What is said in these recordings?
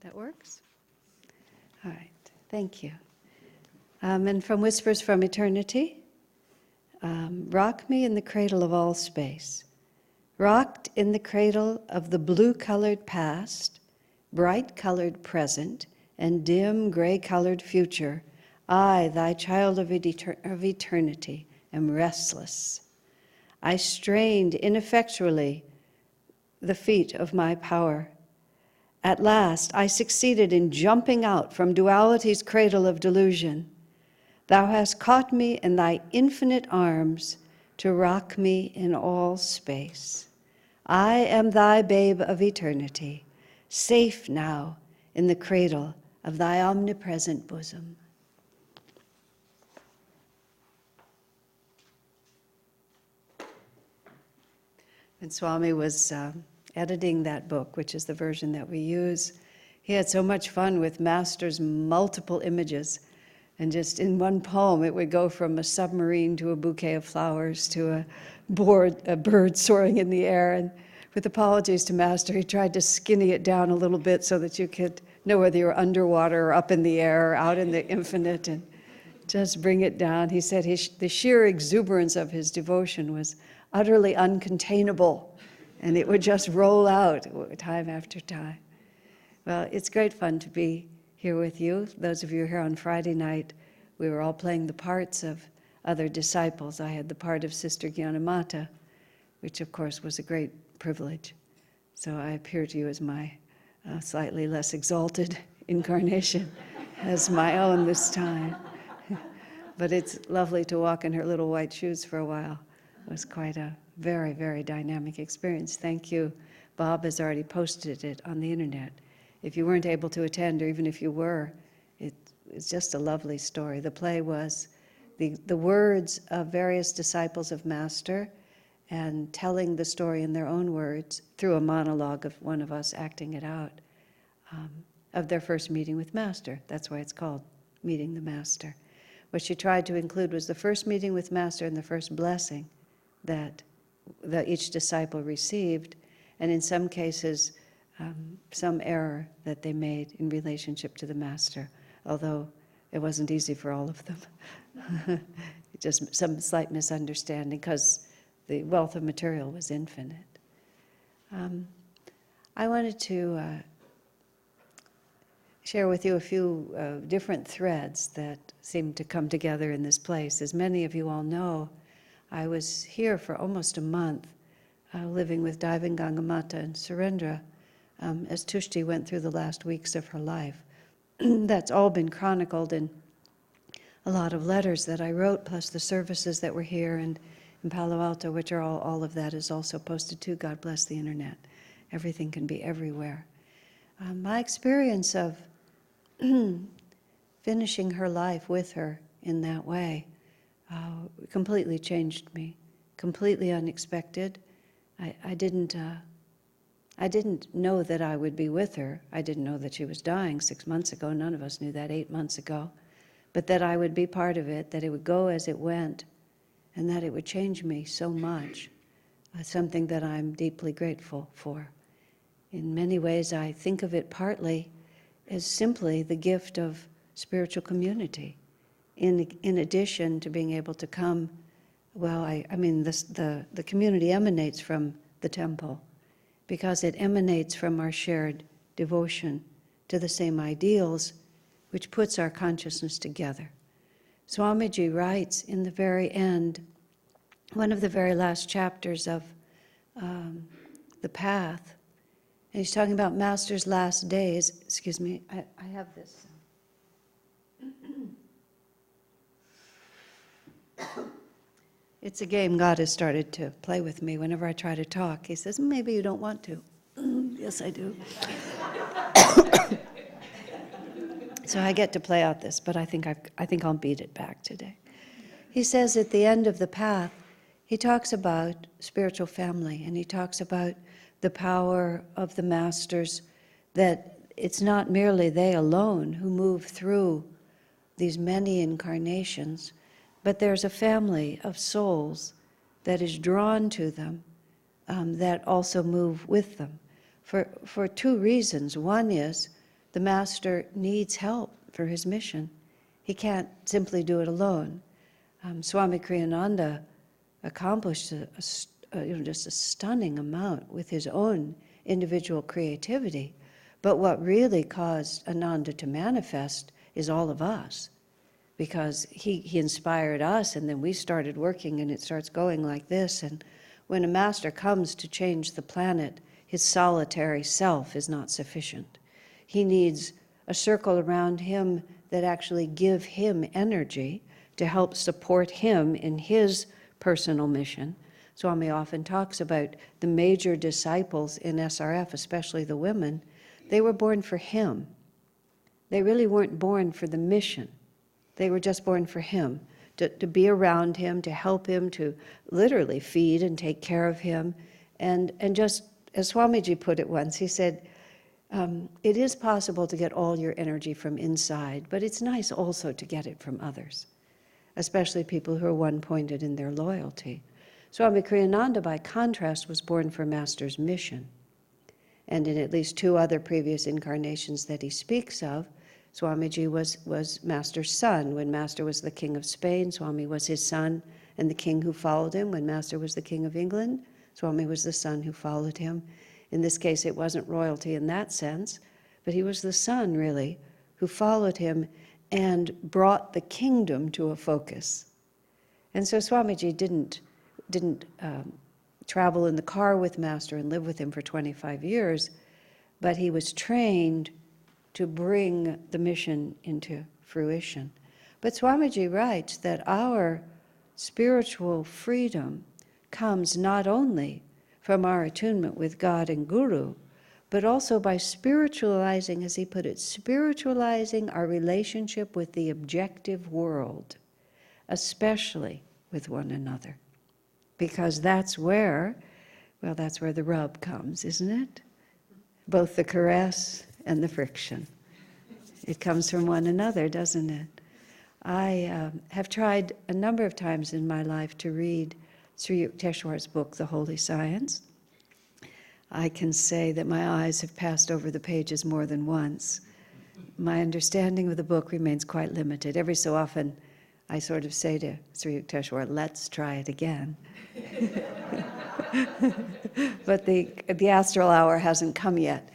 That works? All right, thank you. And from Whispers from Eternity, rock me in the cradle of all space. Rocked in the cradle of the blue-colored past, bright-colored present, and dim gray-colored future, I, thy child of eternity, am restless. I strained ineffectually the feet of my power. At last, I succeeded in jumping out from duality's cradle of delusion. Thou hast caught me in thy infinite arms to rock me in all space. I am thy babe of eternity, safe now in the cradle of thy omnipresent bosom. When Swami was editing that book, which is the version that we use, he had so much fun with Master's multiple images. And just in one poem, it would go from a submarine to a bouquet of flowers to a bird soaring in the air. And with apologies to Master, he tried to skinny it down a little bit so that you could know whether you were underwater or up in the air or out in the infinite, and just bring it down. He said the sheer exuberance of his devotion was utterly uncontainable, and it would just roll out time after time. Well, it's great fun to be here with you. Those of you here on Friday night, we were all playing the parts of other disciples. I had the part of Sister Gyanamata, which of course was a great privilege. So I appear to you as my slightly less exalted incarnation, as my own this time. But it's lovely to walk in her little white shoes for a while. It was quite a very, very dynamic experience. Thank you. Bob has already posted it on the internet. If you weren't able to attend, or even if you were, it's just a lovely story. The play was the words of various disciples of Master and telling the story in their own words through a monologue of one of us acting it out, of their first meeting with Master. That's why it's called Meeting the Master. What she tried to include was the first meeting with Master and the first blessing that each disciple received, and in some cases, some error that they made in relationship to the Master, although it wasn't easy for all of them. Just some slight misunderstanding, because the wealth of material was infinite. I wanted to share with you a few different threads that seem to come together in this place. As many of you all know, I was here for almost a month, living with Diving Gangamata and Surendra, as Tushti went through the last weeks of her life. That's all been chronicled in a lot of letters that I wrote, plus the services that were here and in Palo Alto, which are all of that is also posted too. God bless the internet. Everything can be everywhere. My experience of finishing her life with her in that way completely changed me, completely unexpected. I didn't know that I would be with her. I didn't know that she was dying 6 months ago. None of us knew that 8 months ago. But that I would be part of it, that it would go as it went, and that it would change me so much. Something that I'm deeply grateful for. In many ways, I think of it partly as simply the gift of spiritual community. In addition to being able to come, well, the community emanates from the temple, because it emanates from our shared devotion to the same ideals, which puts our consciousness together. Swamiji writes in the very end, one of the very last chapters of The Path, and he's talking about Master's last days. Excuse me, I have this. It's a game God has started to play with me whenever I try to talk. He says, maybe you don't want to. Yes, I do. So I get to play out this, but I think I'll beat it back today. He says at the end of The Path, he talks about spiritual family, and he talks about the power of the masters, that it's not merely they alone who move through these many incarnations, but there's a family of souls that is drawn to them, that also move with them, for two reasons. One is the master needs help for his mission. He can't simply do it alone. Swami Kriyananda accomplished just a stunning amount with his own individual creativity. But what really caused Ananda to manifest is all of us, because he inspired us, and then we started working, and it starts going like this. And when a master comes to change the planet, his solitary self is not sufficient. He needs a circle around him that actually give him energy to help support him in his personal mission. Swami often talks about the major disciples in SRF, especially the women. They were born for him. They really weren't born for the mission. They were just born for him, to be around him, to help him, to literally feed and take care of him. And just, as Swamiji put it once, he said, it is possible to get all your energy from inside, but it's nice also to get it from others, especially people who are one-pointed in their loyalty. Swami Kriyananda, by contrast, was born for Master's mission. And in at least 2 other previous incarnations that he speaks of, Swamiji was Master's son. When Master was the King of Spain, Swami was his son, and the king who followed him. When Master was the King of England, Swami was the son who followed him. In this case, it wasn't royalty in that sense, but he was the son, really, who followed him and brought the kingdom to a focus. And so Swamiji didn't travel in the car with Master and live with him for 25 years, but he was trained to bring the mission into fruition. But Swamiji writes that our spiritual freedom comes not only from our attunement with God and Guru, but also by spiritualizing, as he put it, spiritualizing our relationship with the objective world, especially with one another. Because that's where the rub comes, isn't it? Both the caress and the friction. It comes from one another, doesn't it? I have tried a number of times in my life to read Sri Yukteswar's book, The Holy Science. I can say that my eyes have passed over the pages more than once. My understanding of the book remains quite limited. Every so often, I sort of say to Sri Yukteswar, let's try it again. But the astral hour hasn't come yet.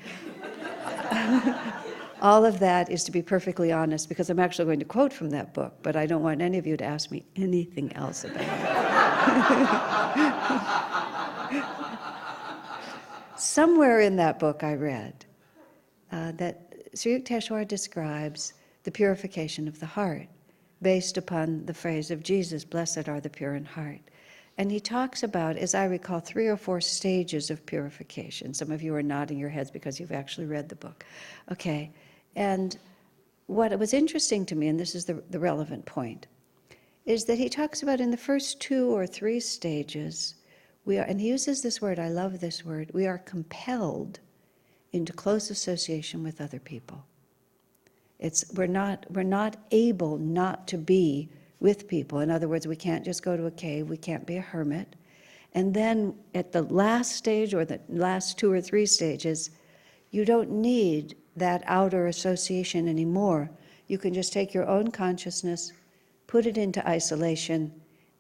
All of that is to be perfectly honest, because I'm actually going to quote from that book, but I don't want any of you to ask me anything else about it. Somewhere in that book I read that Sri Yukteswar describes the purification of the heart based upon the phrase of Jesus, blessed are the pure in heart. And he talks about, as I recall, 3 or 4 stages of purification. Some of you are nodding your heads because you've actually read the book. Okay, and what was interesting to me, and this is the relevant point, is that he talks about in the first 2 or 3 stages, we are, and he uses this word, I love this word, we are compelled into close association with other people. We're not able not to be with people. In other words, we can't just go to a cave, we can't be a hermit. And then at the last stage, or the last 2 or 3 stages, you don't need that outer association anymore. You can just take your own consciousness, put it into isolation,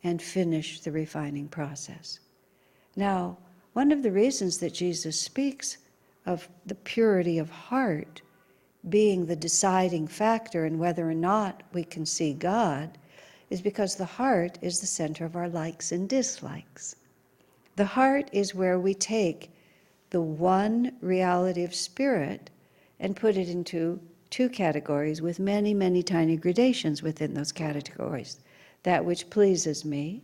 and finish the refining process. Now, one of the reasons that Jesus speaks of the purity of heart being the deciding factor in whether or not we can see God is because the heart is the center of our likes and dislikes. The heart is where we take the one reality of spirit and put it into 2 categories with many, many tiny gradations within those categories. That which pleases me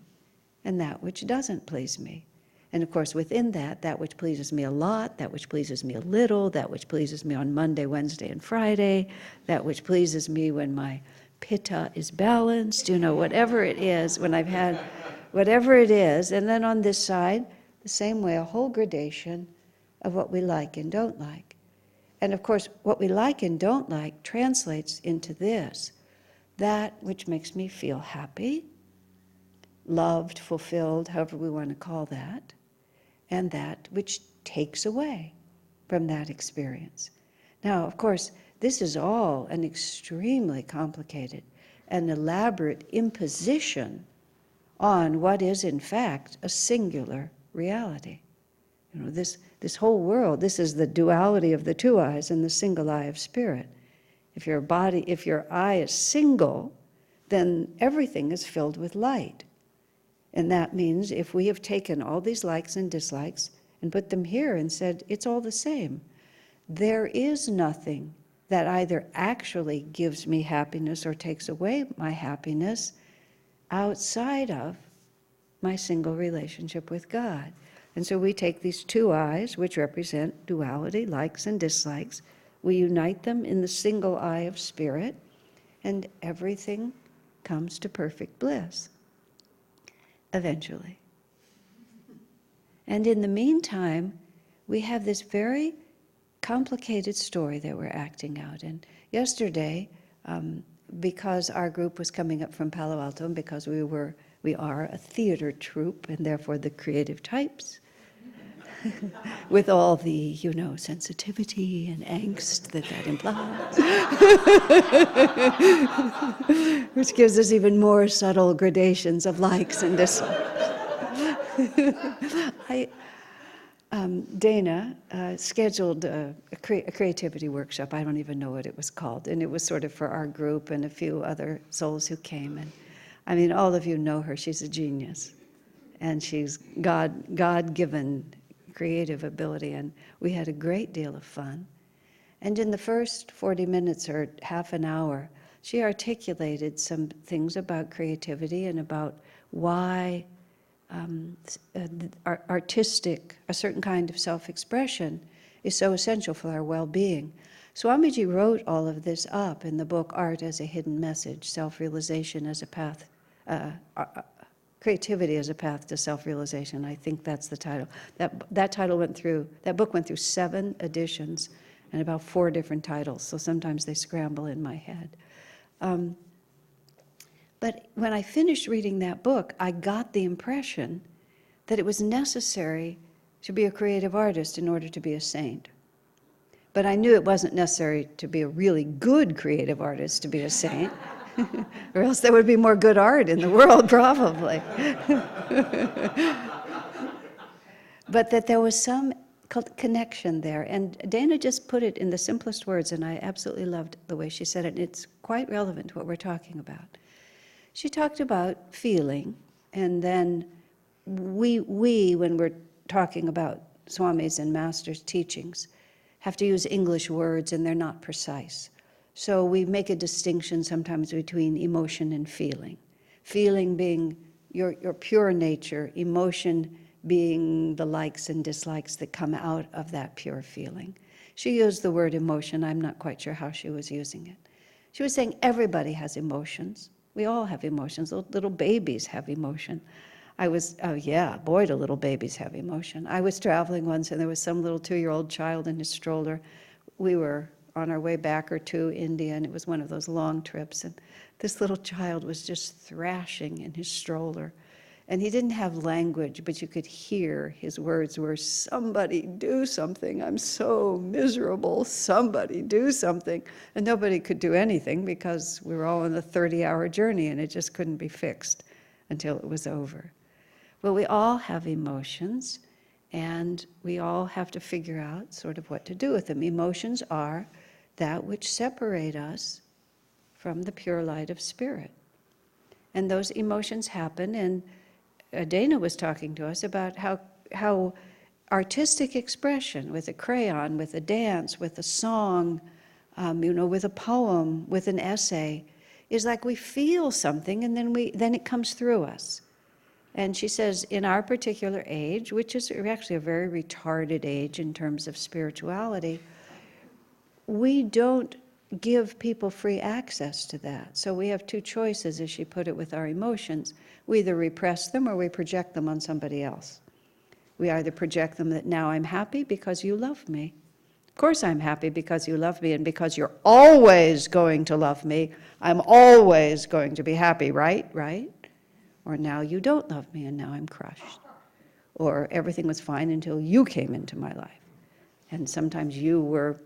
and that which doesn't please me. And of course, within that which pleases me a lot, that which pleases me a little, that which pleases me on Monday, Wednesday, and Friday, that which pleases me when my pitta is balanced, whatever it is, when I've had whatever it is. And then on this side, the same way, a whole gradation of what we like and don't like. And of course, what we like and don't like translates into this: that which makes me feel happy, loved, fulfilled, however we want to call that, and that which takes away from that experience. Now, of course, This is all an extremely complicated and elaborate imposition on what is in fact a singular reality. This whole world, this is the duality of the two eyes and the single eye of spirit. If your eye is single, then everything is filled with light. And that means if we have taken all these likes and dislikes and put them here and said, it's all the same, there is nothing that either actually gives me happiness or takes away my happiness outside of my single relationship with God. And so we take these two eyes, which represent duality, likes and dislikes, we unite them in the single eye of spirit, and everything comes to perfect bliss, eventually. And in the meantime, we have this very complicated story that we're acting out. And yesterday, because our group was coming up from Palo Alto, and because we are a theater troupe, and therefore the creative types, with all the, sensitivity and angst that implies, which gives us even more subtle gradations of likes and dislikes. Dana scheduled a creativity workshop. I don't even know what it was called. And it was sort of for our group and a few other souls who came. And I mean, all of you know her. She's a genius. And she's God-given creative ability. And we had a great deal of fun. And in the first 40 minutes or half an hour, she articulated some things about creativity and about why artistic, a certain kind of self-expression is so essential for our well-being. Swamiji wrote all of this up in the book Art as a Hidden Message, Self-Realization as a Path, Creativity as a Path to Self-Realization. I think that's the title. That book went through 7 editions and about 4 different titles, so sometimes they scramble in my head. But when I finished reading that book, I got the impression that it was necessary to be a creative artist in order to be a saint. But I knew it wasn't necessary to be a really good creative artist to be a saint, or else there would be more good art in the world, probably. But that there was some connection there. And Dana just put it in the simplest words, and I absolutely loved the way she said it. And it's quite relevant to what we're talking about. She talked about feeling, and then we when we're talking about Swami's and Master's teachings, have to use English words, and they're not precise. So we make a distinction sometimes between emotion and feeling. Feeling being your pure nature, emotion being the likes and dislikes that come out of that pure feeling. She used the word emotion. I'm not quite sure how she was using it. She was saying everybody has emotions. We all have emotions. Little babies have emotion. Boy, do little babies have emotion. I was traveling once, and there was some little 2-year-old child in his stroller. We were on our way back or to India, and it was one of those long trips, and this little child was just thrashing in his stroller. And he didn't have language, but you could hear his words were, "Somebody do something, I'm so miserable, somebody do something." And nobody could do anything because we were all on a 30-hour journey and it just couldn't be fixed until it was over. Well, we all have emotions, and we all have to figure out sort of what to do with them. Emotions are that which separate us from the pure light of spirit. And those emotions happen, and Dana was talking to us about how artistic expression with a crayon, with a dance, with a song, with a poem, with an essay, is like we feel something and then it comes through us. And she says, in our particular age, which is actually a very retarded age in terms of spirituality, we don't give people free access to that. So we have 2 choices, as she put it, with our emotions. We either repress them or we project them on somebody else. We either project them that now I'm happy because you love me. Of course I'm happy because you love me, and because you're always going to love me, I'm always going to be happy, right? Or now you don't love me and now I'm crushed. Or everything was fine until you came into my life. And sometimes you were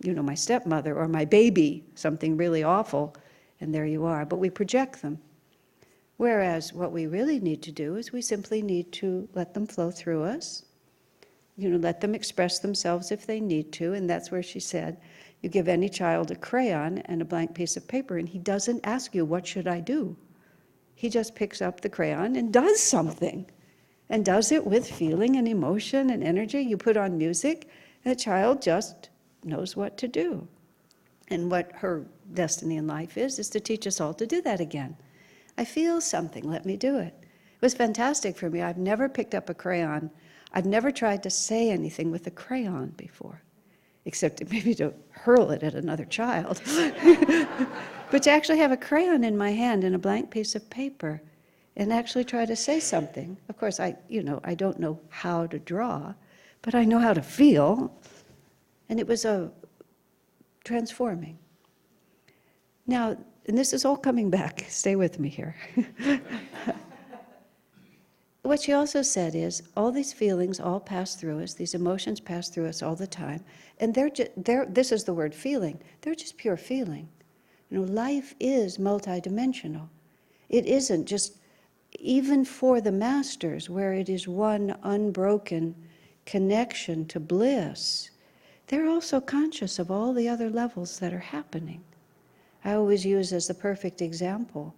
my stepmother or my baby, something really awful, and there you are. But we project them. Whereas what we really need to do is we simply need to let them flow through us, let them express themselves if they need to. And that's where she said, you give any child a crayon and a blank piece of paper, and he doesn't ask you, what should I do? He just picks up the crayon and does something, and does it with feeling and emotion and energy. You put on music, and the child just knows what to do. And what her destiny in life is to teach us all to do that again. I feel something, let me do it. It was fantastic for me. I've never picked up a crayon. I've never tried to say anything with a crayon before, except maybe to hurl it at another child. But to actually have a crayon in my hand and a blank piece of paper and actually try to say something. Of course, I don't know how to draw, but I know how to feel. And it was transforming. Now, and this is all coming back. Stay with me here. What she also said is, all these feelings all pass through us, these emotions pass through us all the time, and this is the word feeling, they're just pure feeling. Life is multidimensional. It isn't just, even for the masters, where it is one unbroken connection to bliss, they're also conscious of all the other levels that are happening. I always use as the perfect example,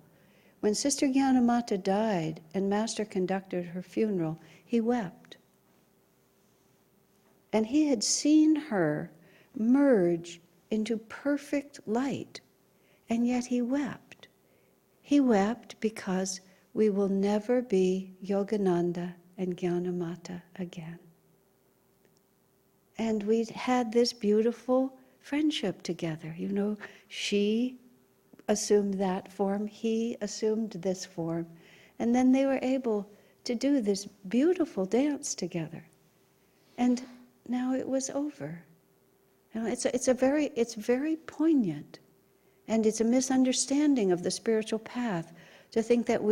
when Sister Gyanamata died and Master conducted her funeral, he wept. And he had seen her merge into perfect light, and yet he wept. He wept because we will never be Yogananda and Gyanamata again. And we had this beautiful friendship together. She assumed that form, he assumed this form, and then they were able to do this beautiful dance together. And now it was over. It's very poignant, and it's a misunderstanding of the spiritual path to think that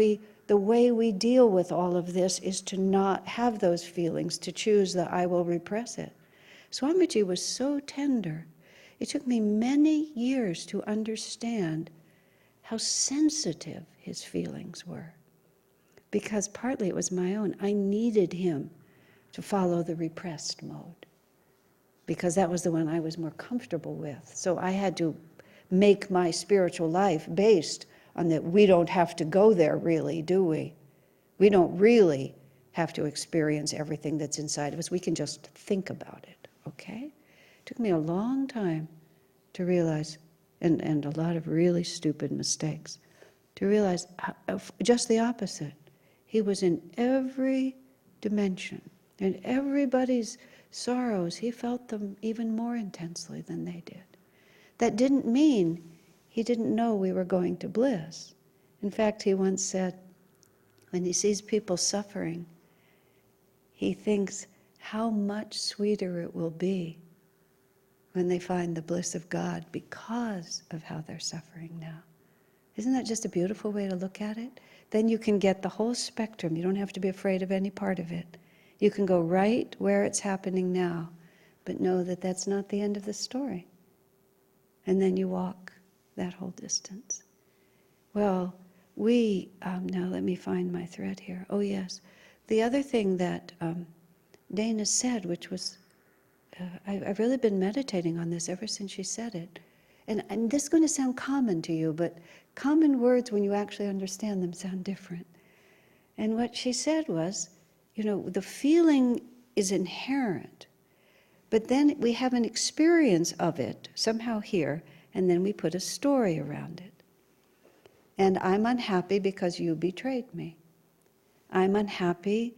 the way we deal with all of this is to not have those feelings, to choose the I will repress it. Swamiji was so tender. It took me many years to understand how sensitive his feelings were. Because partly it was my own. I needed him to follow the repressed mode, because that was the one I was more comfortable with. So I had to make my spiritual life based on that. We don't have to go there, really, do we? We don't really have to experience everything that's inside of us. We can just think about it, okay? It took me a long time to realize, and a lot of really stupid mistakes, to realize just the opposite. He was in every dimension, and everybody's sorrows, he felt them even more intensely than they did. That didn't mean he didn't know we were going to bliss. In fact, he once said, when he sees people suffering, he thinks how much sweeter it will be when they find the bliss of God because of how they're suffering now. Isn't that just a beautiful way to look at it? Then you can get the whole spectrum. You don't have to be afraid of any part of it. You can go right where it's happening now, but know that that's not the end of the story. And then you walk that whole distance. Well, now let me find my thread here. Oh yes, the other thing that Dana said, which was, I've really been meditating on this ever since she said it. And this is going to sound common to you, but common words, when you actually understand them, sound different. And what she said was, the feeling is inherent, but then we have an experience of it somehow here, and then we put a story around it. And I'm unhappy because you betrayed me. I'm unhappy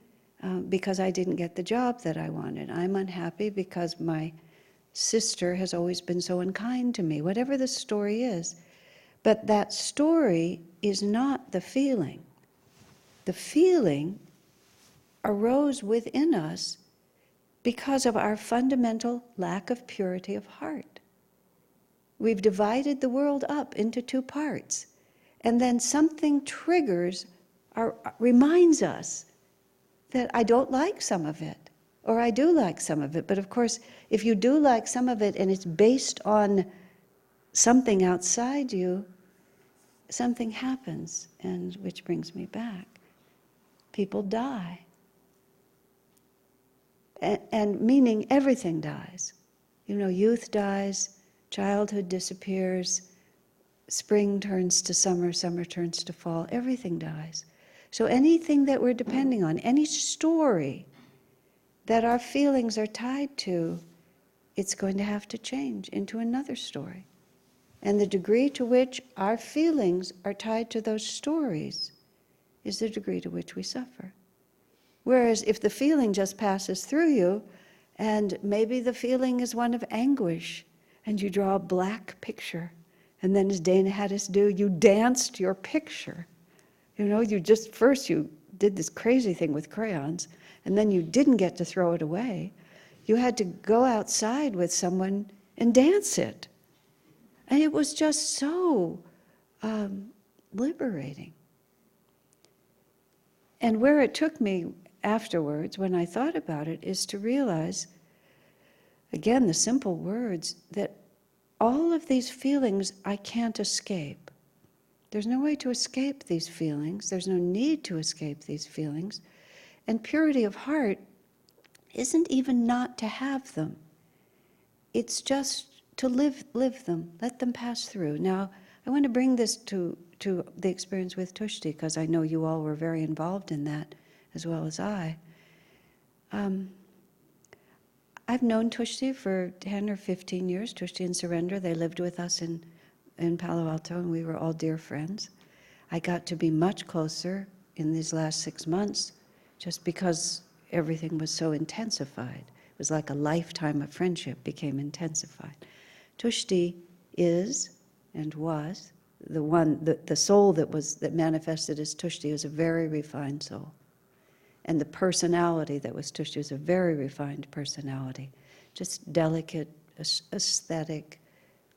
because I didn't get the job that I wanted. I'm unhappy because my sister has always been so unkind to me, whatever the story is. But that story is not the feeling. The feeling arose within us because of our fundamental lack of purity of heart. We've divided the world up into two parts, and then something triggers, reminds us that I don't like some of it. or I do like some of it. But of course, if you do like some of it and it's based on something outside you, something happens, and which brings me back. People die. And meaning everything dies. Youth dies, childhood disappears, spring turns to summer, summer turns to fall, everything dies. So anything that we're depending on, any story that our feelings are tied to, it's going to have to change into another story. And the degree to which our feelings are tied to those stories is the degree to which we suffer. Whereas if the feeling just passes through you, and maybe the feeling is one of anguish, and you draw a black picture, and then as Dana had us do, you danced your picture. You did this crazy thing with crayons, and then you didn't get to throw it away. You had to go outside with someone and dance it. And it was just so liberating. And where it took me afterwards, when I thought about it, is to realize, again, the simple words, that all of these feelings I can't escape. There's no way to escape these feelings. There's no need to escape these feelings. And purity of heart isn't even not to have them. It's just to live them, let them pass through. Now, I want to bring this to the experience with Tushti, because I know you all were very involved in that, as well as I. I've known Tushti for 10 or 15 years, Tushti and Surrender. They lived with us in Palo Alto, and we were all dear friends. I got to be much closer in these last 6 months, just because everything was so intensified. It was like a lifetime of friendship became intensified. Tushti is and was the soul that manifested as Tushti was a very refined soul. And the personality that was Tushti was a very refined personality, just delicate, aesthetic,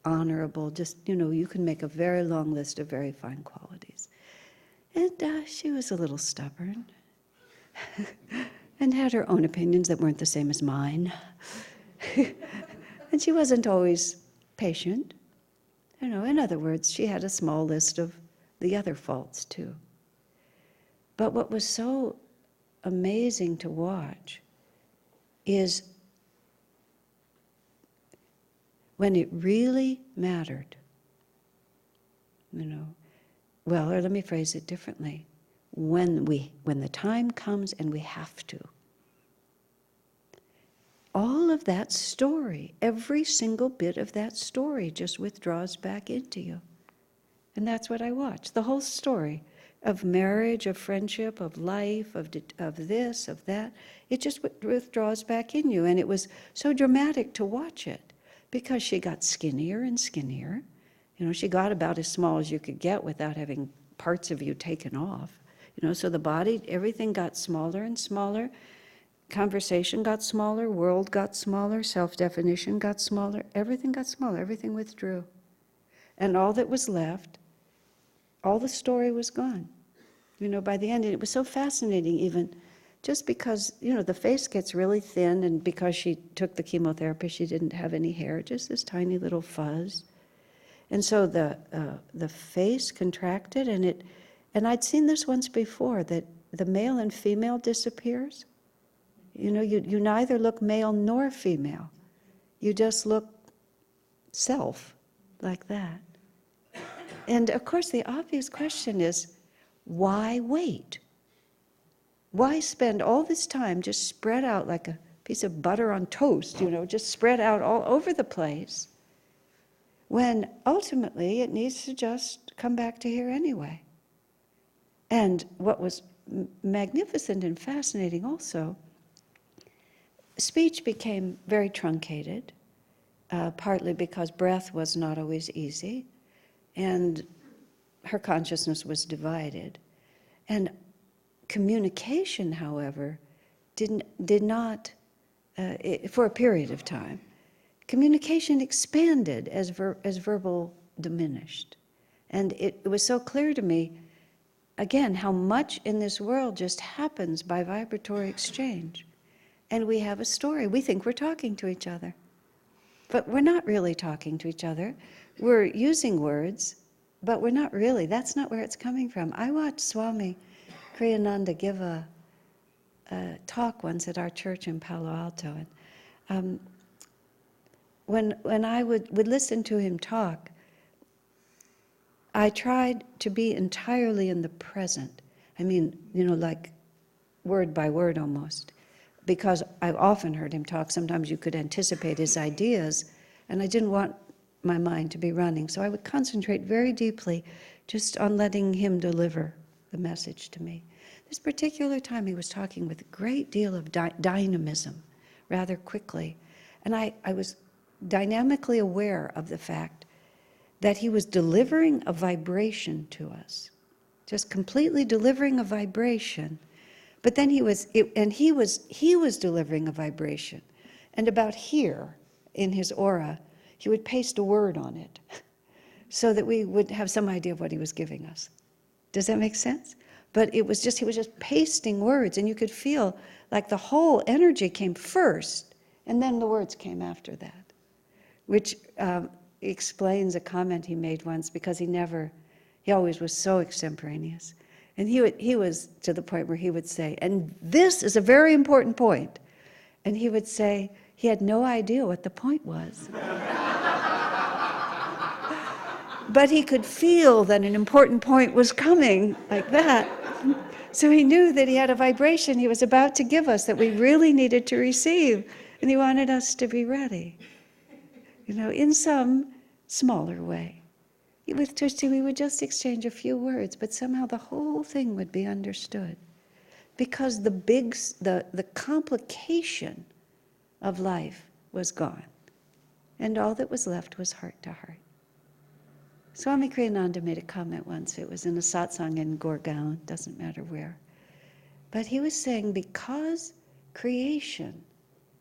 honorable, just, you can make a very long list of very fine qualities. And she was a little stubborn and had her own opinions that weren't the same as mine. And she wasn't always patient. In other words, she had a small list of the other faults too. But what was so amazing to watch is when it really mattered, well, or let me phrase it differently, when the time comes and we have to, all of that story, every single bit of that story just withdraws back into you. And that's what I watched, the whole story of marriage, of friendship, of life, of this, of that. It just withdraws back in you. And it was so dramatic to watch it, because she got skinnier and skinnier. She got about as small as you could get without having parts of you taken off. So the body, everything got smaller and smaller. Conversation got smaller, world got smaller, self-definition got smaller, everything got smaller, everything withdrew. And all that was left, all the story was gone. By the end, and it was so fascinating even, just because, the face gets really thin, and because she took the chemotherapy, she didn't have any hair, just this tiny little fuzz. And so the face contracted, and I'd seen this once before, that the male and female disappears. You neither look male nor female. You just look self, like that. And of course, the obvious question is, why wait? Why spend all this time just spread out like a piece of butter on toast, just spread out all over the place, when ultimately it needs to just come back to here anyway? And what was magnificent and fascinating also, speech became very truncated, partly because breath was not always easy, and her consciousness was divided. And communication, however, did not, for a period of time, communication expanded as verbal diminished. And it was so clear to me, again, how much in this world just happens by vibratory exchange. and we have a story. We think we're talking to each other. But we're not really talking to each other. We're using words, but we're not really. That's not where it's coming from. I watched Swami Kriyananda give a talk once at our church in Palo Alto. And when I would listen to him talk, I tried to be entirely in the present. I mean, like word by word almost. Because I've often heard him talk, sometimes you could anticipate his ideas, and I didn't want my mind to be running. So I would concentrate very deeply just on letting him deliver the message to me. This particular time he was talking with a great deal of dynamism, rather quickly. And I was dynamically aware of the fact that he was delivering a vibration to us, just completely delivering a vibration. But then he was delivering a vibration. And about here, in his aura, he would paste a word on it so that we would have some idea of what he was giving us. Does that make sense? But he was just pasting words, and you could feel like the whole energy came first, and then the words came after that, which explains a comment he made once, because he always was so extemporaneous. And he was to the point where he would say, and this is a very important point. And he would say he had no idea what the point was. But he could feel that an important point was coming, like that. So he knew that he had a vibration he was about to give us that we really needed to receive. And he wanted us to be ready, in some smaller way. With Tushti, we would just exchange a few words, but somehow the whole thing would be understood. Because the complication of life was gone. And all that was left was heart to heart. Swami Kriyananda made a comment once. It was in a satsang in Gurgaon, doesn't matter where. But he was saying, because creation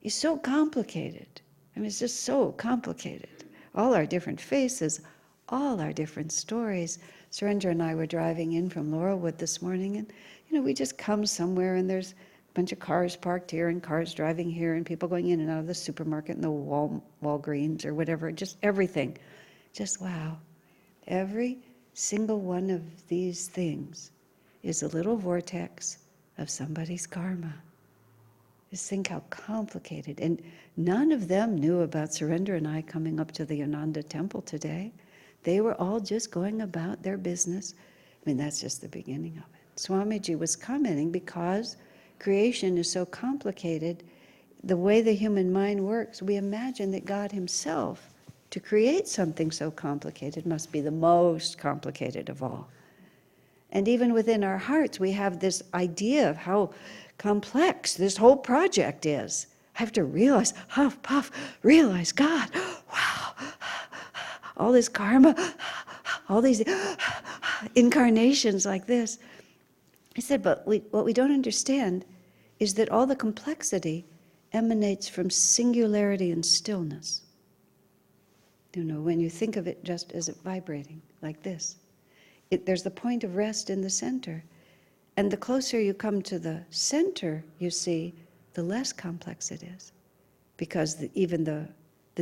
is so complicated, it's just so complicated. All our different faces, all our different stories. Surendra and I were driving in from Laurelwood this morning, and we just come somewhere and there's a bunch of cars parked here and cars driving here and people going in and out of the supermarket and the Walgreens or whatever, just everything. Just wow. Every single one of these things is a little vortex of somebody's karma. Just think how complicated. And none of them knew about Surendra and I coming up to the Ananda temple today. They were all just going about their business. That's just the beginning of it. Swamiji was commenting, because creation is so complicated, the way the human mind works, we imagine that God himself, to create something so complicated, must be the most complicated of all. And even within our hearts, we have this idea of how complex this whole project is. I have to realize, realize God, wow, all this karma, all these incarnations like this. He said, but what we don't understand is that all the complexity emanates from singularity and stillness. When you think of it just as it vibrating, like this. There's the point of rest in the center. And the closer you come to the center, you see, the less complex it is. Because even the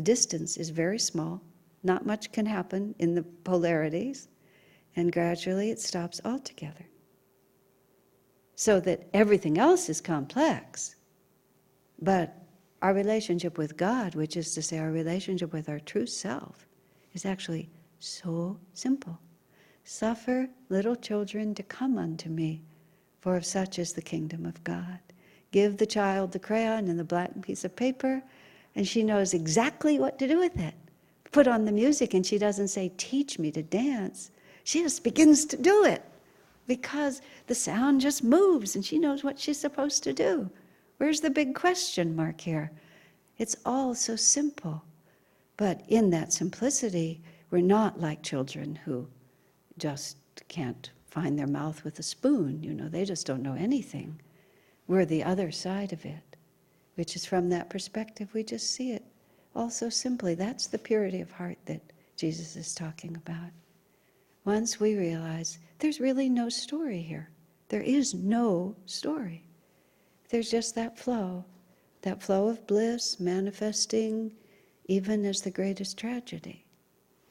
distance is very small. Not much can happen in the polarities. And gradually it stops altogether. So that everything else is complex. But our relationship with God, which is to say our relationship with our true self, is actually so simple. Suffer little children to come unto me, for of such is the kingdom of God. Give the child the crayon and the black piece of paper, and she knows exactly what to do with it. Put on the music, and she doesn't say, teach me to dance. She just begins to do it, because the sound just moves, and she knows what she's supposed to do. Where's the big question mark here? It's all so simple. But in that simplicity, we're not like children who just can't find their mouth with a spoon. They just don't know anything. We're the other side of it, which is from that perspective, we just see it all so simply. That's the purity of heart that Jesus is talking about. Once we realize there's really no story here. There is no story. There's just that flow that flow of bliss manifesting even as the greatest tragedy.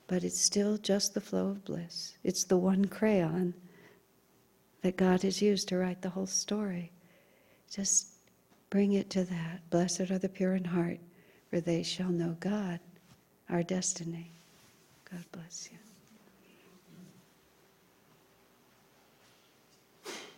But it's still just the flow of bliss. It's the one crayon that God has used to write the whole story. Just bring it to that. Blessed are the pure in heart, for they shall know God, our destiny. God bless you.